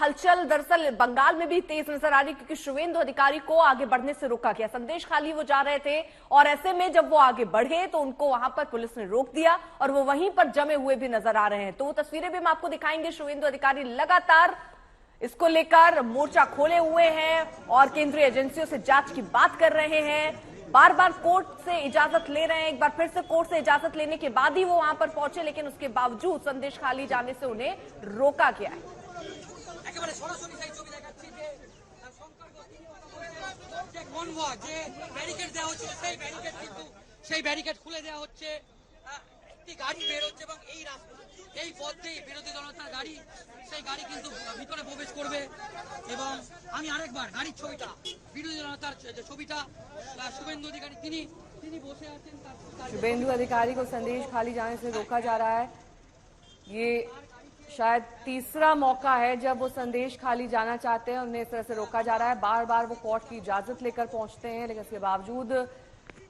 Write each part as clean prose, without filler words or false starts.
हलचल दरअसल बंगाल में भी तेज नजर आ रही, क्योंकि शुभेंदु अधिकारी को आगे बढ़ने से रोका गया। संदेश खाली वो जा रहे थे और ऐसे में जब वो आगे बढ़े तो उनको वहां पर पुलिस ने रोक दिया और वो वहीं पर जमे हुए भी नजर आ रहे हैं। तो वो तस्वीरें भी हम आपको दिखाएंगे। शुभेंदु अधिकारी लगातार इसको लेकर मोर्चा खोले हुए हैं और केंद्रीय एजेंसियों से जांच की बात कर रहे हैं। बार बार कोर्ट से इजाजत ले रहे हैं। एक बार फिर से कोर्ट से इजाजत लेने के बाद ही वो वहां पर पहुंचे, लेकिन उसके बावजूद संदेश खाली जाने से उन्हें रोका गया है। গাড়ি বের হচ্ছে এবং এই পথে বিরোধী দলনেতার গাড়ি সেই গাড়ি কিন্তু ভিতরে প্রবেশ করবে এবং আমি আরেকবার গাড়ির ছবিটা বিরোধী দলনেতার যে ছবিটা শুভেন্দু অধিকারী তিনি বসে আছেন। शुभेंदु अधिकारी को संदेश खाली जाने से रोका जा रहा है। ये शायद तीसरा मौका है जब वो संदेश खाली जाना चाहते हैं, उन्हें इस तरह से रोका जा रहा है। बार बार वो कोर्ट की इजाजत लेकर पहुंचते हैं, लेकिन इसके बावजूद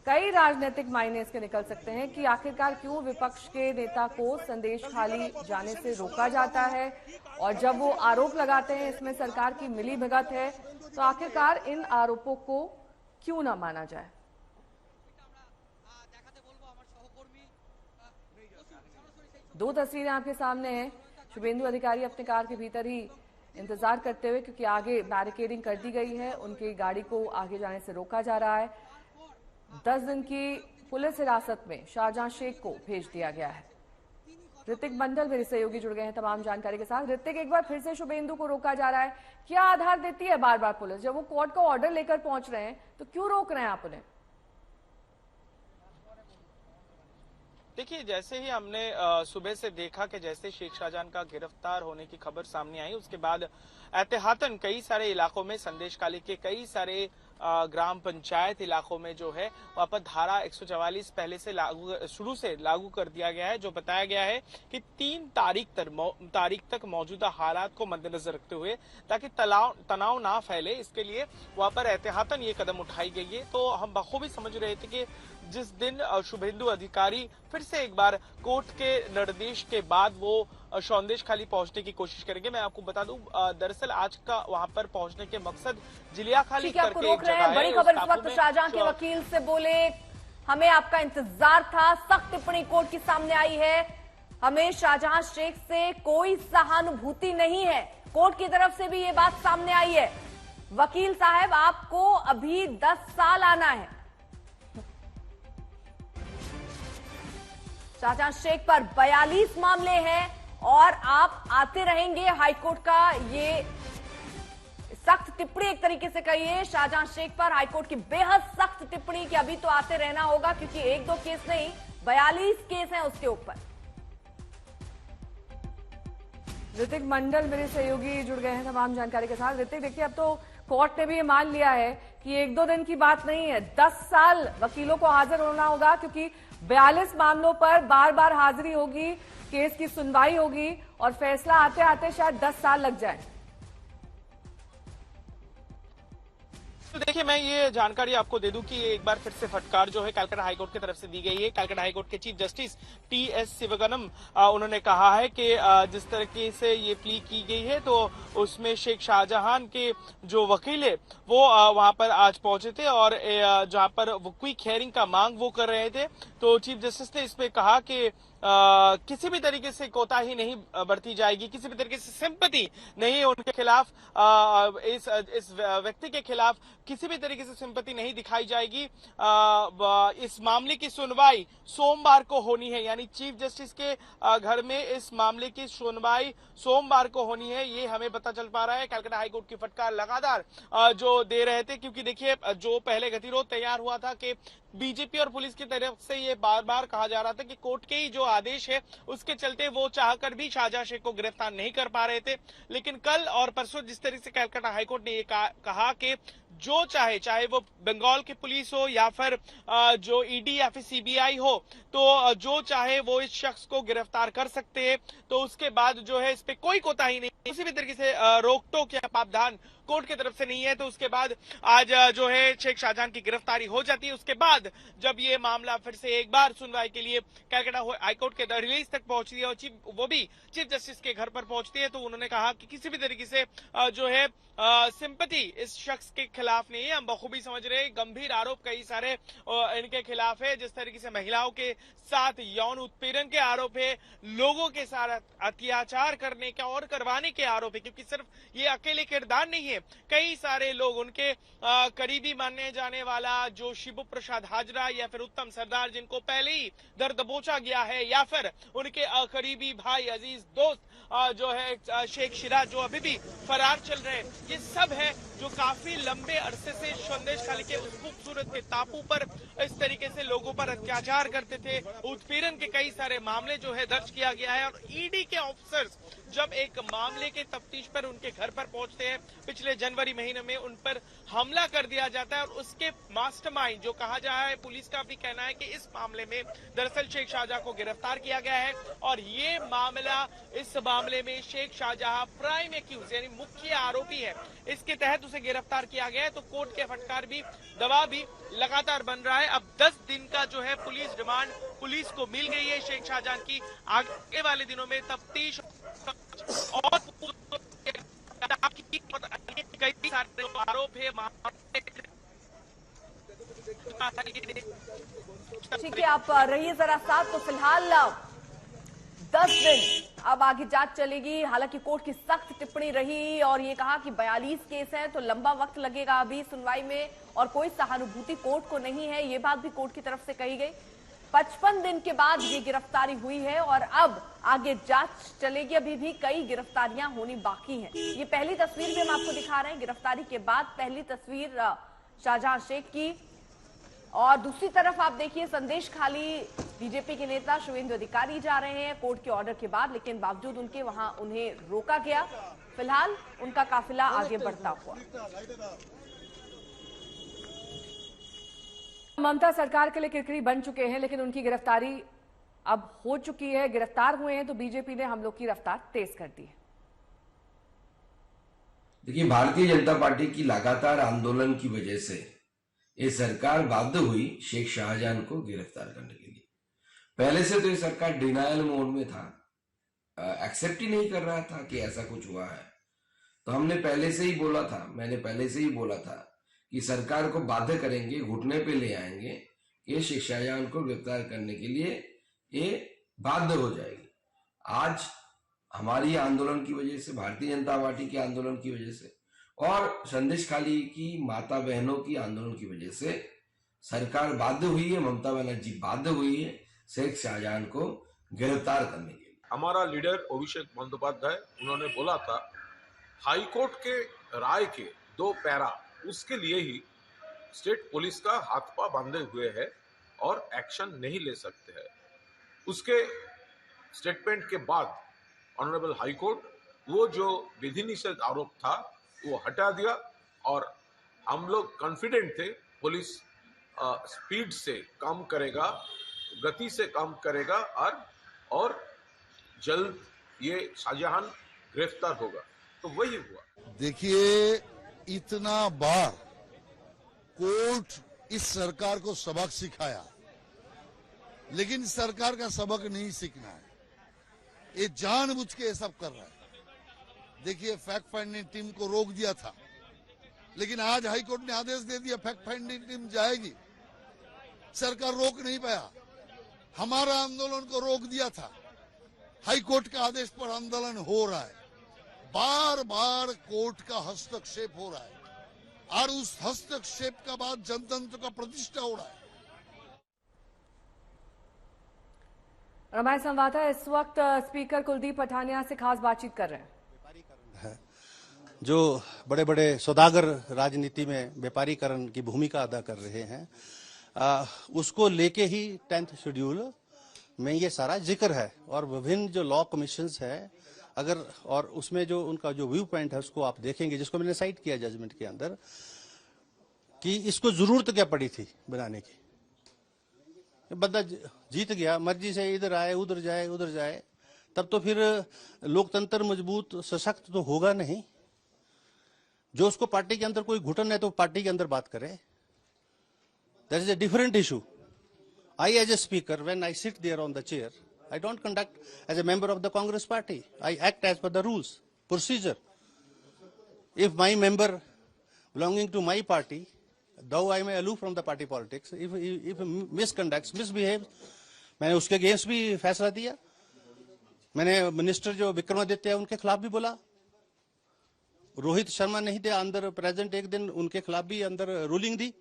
कई राजनीतिक मायने इसके निकल सकते हैं कि आखिरकार क्यों विपक्ष के नेता को संदेश खाली जाने से रोका जाता है। और जब वो आरोप लगाते हैं इसमें सरकार की मिलीभगत है, तो आखिरकार इन आरोपों को क्यों ना माना जाए। दो तस्वीरें आपके सामने हैं। शुभेंदु अधिकारी अपने कार के भीतर ही इंतजार करते हुए, क्योंकि आगे बैरिकेडिंग कर दी गई है, उनकी गाड़ी को आगे जाने से रोका जा रहा है। 10 दिन की पुलिस हिरासत में शाहजहां शेख को भेज दिया गया है। ऋतिक मंडल मेरे सहयोगी जुड़ गए हैं तमाम जानकारी के साथ। ऋतिक, एक बार फिर से शुभेंदु को रोका जा रहा है, क्या आधार देती है बार बार पुलिस? जब वो कोर्ट का ऑर्डर लेकर पहुंच रहे हैं तो क्यों रोक रहे हैं आप उन्हें? देखिए, जैसे ही हमने सुबह से देखा कि जैसे शेख शाहजहां का गिरफ्तार होने की खबर सामने आई, उसके बाद एहतियातन कई सारे इलाकों में संदेश खाली के कई सारे ग्राम पंचायत इलाकों में जो है वहां पर धारा 144 पहले से शुरू से लागू कर दिया गया है, जो बताया गया है कि 3 तारीख तक मौजूदा हालात को मद्देनजर रखते हुए ताकि तनाव ना फैले, इसके लिए वहां पर एहतियातन ये कदम उठाई गई है। तो हम बखूबी समझ रहे थे कि जिस दिन शुभेंदु अधिकारी फिर से एक बार कोर्ट के निर्देश के बाद वो संदेश खाली पहुंचने की कोशिश करेंगे। मैं आपको बता दूं, दरअसल आज का वहां पर पहुंचने के मकसद जिलिया खाली करके एक जगह है। बड़ी खबर इस वक्त शाहजहां के वकील से बोले, हमें आपका इंतजार था। सख्त टिप्पणी कोर्ट के सामने आई है, हमें शाहजहां शेख से कोई सहानुभूति नहीं है। कोर्ट की तरफ से भी ये बात सामने आई है। वकील साहब, आपको अभी 10 साल आना है। शाहजहां शेख पर 42 मामले हैं और आप आते रहेंगे। हाईकोर्ट का ये सख्त टिप्पणी एक तरीके से कहिए शाहजहां शेख पर, हाईकोर्ट की बेहद सख्त टिप्पणी कि अभी तो आते रहना होगा, क्योंकि 1-2 केस नहीं 42 केस हैं उसके ऊपर। ऋतिक मंडल मेरे सहयोगी जुड़ गए हैं तमाम जानकारी के साथ। ऋतिक, देखिए, अब तो कोर्ट ने भी ये मान लिया है कि 1-2 दिन की बात नहीं है, 10 साल वकीलों को हाजिर होना होगा, क्योंकि 42 मामलों पर बार बार हाजिरी होगी, केस की सुनवाई होगी और फैसला आते आते शायद 10 साल लग जाए। तो देखिए, मैं ये जानकारी आपको दे दूं कि एक बार फिर से फटकार जो है कलकत्ता हाईकोर्ट की तरफ से दी गई है। कलकत्ता हाईकोर्ट के चीफ जस्टिस टी.एस. शिवगनम उन्होंने कहा है कि जिस तरीके से ये प्ली की गई है, तो उसमें शेख शाहजहां के जो वकील है वो वहां पर आज पहुंचे थे और जहां पर वो क्विक हियरिंग का मांग वो कर रहे थे। तो चीफ जस्टिस ने इसमें कहा कि किसी भी तरीके से कोताही नहीं बरती जाएगी, किसी भी तरीके से सिंपैथी नहीं उनके खिलाफ, इस व्यक्ति के खिलाफ किसी भी तरीके से सिंपैथी नहीं दिखाई जाएगी। इस मामले की सुनवाई सोमवार को होनी है, यानी चीफ जस्टिस के घर में इस मामले की सुनवाई सोमवार को होनी है, ये हमें पता चल पा रहा है। कलकत्ता हाईकोर्ट की फटकार लगातार जो दे रहे थे, क्योंकि देखिए, जो पहले गतिरोध तैयार हुआ था कि बीजेपी और पुलिस की तरफ से ये बार बार कहा जा रहा था कि कोर्ट के ही जो आदेश है उसके चलते वो चाहकर भी शाहजहां शेख को गिरफ्तार नहीं कर पा रहे थे। लेकिन कल और परसों जिस तरीके से कलकत्ता हाईकोर्ट ने ये कहा कि जो चाहे वो बंगाल की पुलिस हो या फिर जो ईडी या फिर सीबीआई हो, तो जो चाहे वो इस शख्स को गिरफ्तार कर सकते हैं। तो उसके बाद जो है इस पे कोई कोताही नहीं, किसी भी तरीके से रोक टोक या प्रावधान कोर्ट की तरफ से नहीं है, तो उसके बाद आज जो है शेख शाहजहां की गिरफ्तारी हो जाती है। उसके बाद जब ये मामला फिर से एक बार सुनवाई के लिए कलकत्ता हाईकोर्ट के रिलीज तक पहुंचती है और वो भी चीफ जस्टिस के घर पर पहुंचती है, तो उन्होंने कहा कि किसी भी तरीके से जो है सिंपैथी इस शख्स के खिलाफ नहीं है। हम बखूबी समझ रहे हैं, गंभीर आरोप कई सारे इनके खिलाफ है, जिस तरीके से महिलाओं के साथ यौन उत्पीड़न के आरोप है, लोगों के साथ अत्याचार करने का और करवाने के आरोप है, क्योंकि सिर्फ ये अकेले किरदार नहीं है, कई सारे लोग उनके करीबी मानने जाने वाला जो शिबू प्रसाद हाजरा या फिर उत्तम सरदार, जिनको पहले ही दर्द दबोचा गया है, या फिर उनके करीबी भाई अजीज दोस्त जो है शेख शिराज, जो अभी भी फरार चल रहे हैं, ये सब है जो काफी लंबे अरसे से संदेश खाली के उस खूबसूरत के टापू पर इस तरीके से लोगों पर अत्याचार करते थे। उत्पीड़न के कई सारे मामले जो है दर्ज किया गया है, और ईडी के ऑफिसर्स जब एक मामले के तफ्तीश पर उनके घर पर पहुंचते हैं, पिछले जनवरी महीने में उन पर हमला कर दिया जाता है, और उसके मास्टरमाइंड जो कहा जा रहा है, पुलिस का भी कहना है कि इस मामले में दरअसल शेख शाहजहां को गिरफ्तार किया गया है, और ये मामला इस मामले में शेख शाहजहां प्राइम एक्यूज यानी मुख्य आरोपी है, इसके तहत उसे गिरफ्तार किया गया है। तो कोर्ट के फटकार भी, दबाव भी लगातार बन रहा है। अब 10 दिन का जो है पुलिस रिमांड पुलिस को मिल गई है शेख शाहजहां की। आगे वाले दिनों में तफ्तीश और कई सारे आरोप है। ठीक है, आप रहिए जरा साथ। तो फिलहाल 10 दिन अब आगे जांच चलेगी। हालांकि कोर्ट की सख्त टिप्पणी रही और ये कहा कि 42 केस हैं, तो लंबा वक्त लगेगा अभी सुनवाई में, और कोई सहानुभूति कोर्ट को नहीं है, ये बात भी कोर्ट की तरफ से कही गई। 55 दिन के बाद ये गिरफ्तारी हुई है और अब आगे जांच चलेगी। अभी भी कई गिरफ्तारियां होनी बाकी हैं। ये पहली तस्वीर भी हम आपको दिखा रहे हैं, गिरफ्तारी के बाद पहली तस्वीर शाहजहां शेख की। और दूसरी तरफ आप देखिए, संदेश खाली बीजेपी के नेता शुवेंदु अधिकारी जा रहे हैं कोर्ट के ऑर्डर के बाद, लेकिन बावजूद उनके वहां उन्हें रोका गया। फिलहाल उनका काफिला आगे बढ़ता हुआ। ममता सरकार के लिए किरकिरी बन चुके हैं, लेकिन उनकी गिरफ्तारी अब हो चुकी है। गिरफ्तार हुए हैं तो बीजेपी ने हम लोग की रफ्तार तेज कर दी है। देखिए, भारतीय जनता पार्टी की लगातार आंदोलन की वजह से ये सरकार बाध्य हुई शेख शाहजहां को गिरफ्तार करने के लिए। पहले से तो ये सरकार डिनायल मोड में था, एक्सेप्ट ही नहीं कर रहा था कि ऐसा कुछ हुआ है। तो हमने पहले से ही बोला था, मैंने पहले से ही बोला था कि सरकार को बाध्य करेंगे, घुटने पे ले आएंगे कि शेख शाहजहां को गिरफ्तार करने के लिए ये बाध्य हो जाएगी। आज हमारी आंदोलन की वजह से, भारतीय जनता पार्टी के आंदोलन की वजह से और संदेश खाली की माता बहनों की आंदोलन की वजह से सरकार बाध्य हुई है, ममता बनर्जी बाध्य हुई है शेख शाहजहां को गिरफ्तार करने के लिए। हमारा लीडर अभिषेक बंदोपाध्याय, उन्होंने बोला था हाईकोर्ट के राय के 2 पैरा, उसके लिए ही स्टेट पुलिस का हाथ पा बांधे हुए है और एक्शन नहीं ले सकते हैं। उसके स्टेटमेंट के बाद ऑनरेबल हाईकोर्ट वो जो विधि निषेध आरोप था वो हटा दिया, और हम लोग कॉन्फिडेंट थे पुलिस स्पीड से काम करेगा, गति से काम करेगा, और जल्द ये शाहजहां गिरफ्तार होगा। तो वही हुआ। देखिए, इतना बार कोर्ट इस सरकार को सबक सिखाया, लेकिन सरकार का सबक नहीं सीखना है, ये जानबूझ के सब कर रहा है। देखिए, फैक्ट फाइंडिंग टीम को रोक दिया था, लेकिन आज हाईकोर्ट ने आदेश दे दिया फैक्ट फाइंडिंग टीम जाएगी। सरकार रोक नहीं पाया, हमारा आंदोलन को रोक दिया था। हाईकोर्ट के आदेश पर आंदोलन हो रहा है, बार बार कोर्ट का हस्तक्षेप हो रहा है, और उस हस्तक्षेप का बाद जनतंत्र का प्रतिष्ठा हो रहा है। हमारे संवाददाता इस वक्त स्पीकर कुलदीप पठानिया से खास बातचीत कर रहे हैं। जो बड़े बड़े सौदागर राजनीति में व्यापारीकरण की भूमिका अदा कर रहे हैं, उसको लेके ही 10th शेड्यूल में ये सारा जिक्र है, और विभिन्न जो लॉ कमीशंस है, अगर और उसमें जो उनका जो व्यू पॉइंट है उसको आप देखेंगे, जिसको मैंने साइट किया जजमेंट के अंदर, कि इसको जरूरत क्या पड़ी थी बनाने की। बंदा जीत गया, मर्जी से इधर आए उधर जाए, तब तो फिर लोकतंत्र मजबूत सशक्त तो होगा नहीं। जो उसको पार्टी के अंदर कोई घुटन है तो पार्टी के अंदर बात करे, that is a different issue. I, as a speaker, when I sit there on the chair, I don't conduct as a member of the Congress party. I act as per the rules, procedure. If my member belonging to my party, though I may aloof from the party politics, if misconducts, misbehaves, मैंने उसके against भी फैसला दिया. मैंने minister जो विक्रमादित्य है उनके खिलाफ भी बोला. रोहित शर्मा नहीं थे अंदर प्रेजेंट, एक दिन उनके खिलाफ भी अंदर रूलिंग दी.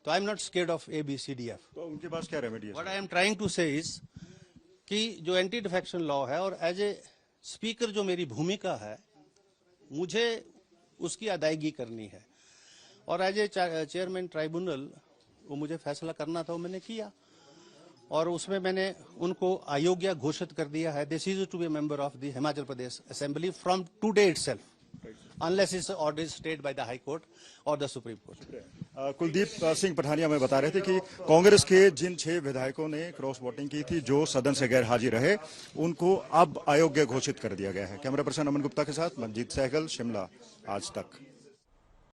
तो I am not scared of ABCDF. तो उनके पास क्या रेमेडी है? What I am trying to say is कि जो एंटी डिफेक्शन लॉ है और एज ए स्पीकर जो मेरी भूमिका है, मुझे उसकी अदायगी करनी है. और एज ए चेयरमैन ट्राइब्यूनल वो मुझे फैसला करना था, वो मैंने किया. और उसमें मैंने उनको अयोग्य घोषित कर दिया है. They cease to be member of the Himachal Pradesh assembly from today itself, unless it's ordered stayed by the High Court or the Supreme Court. Kuldeep Singh Pathania में बता रहे थे कि कांग्रेस के जिन 6 विधायकों ने क्रॉस वोटिंग की थी, जो सदन से गैर हाजिर रहे, उनको अब अयोग्य घोषित कर दिया गया है. कैमरा पर्सन अमन गुप्ता के साथ मंजीत सहगल, शिमला, आज तक.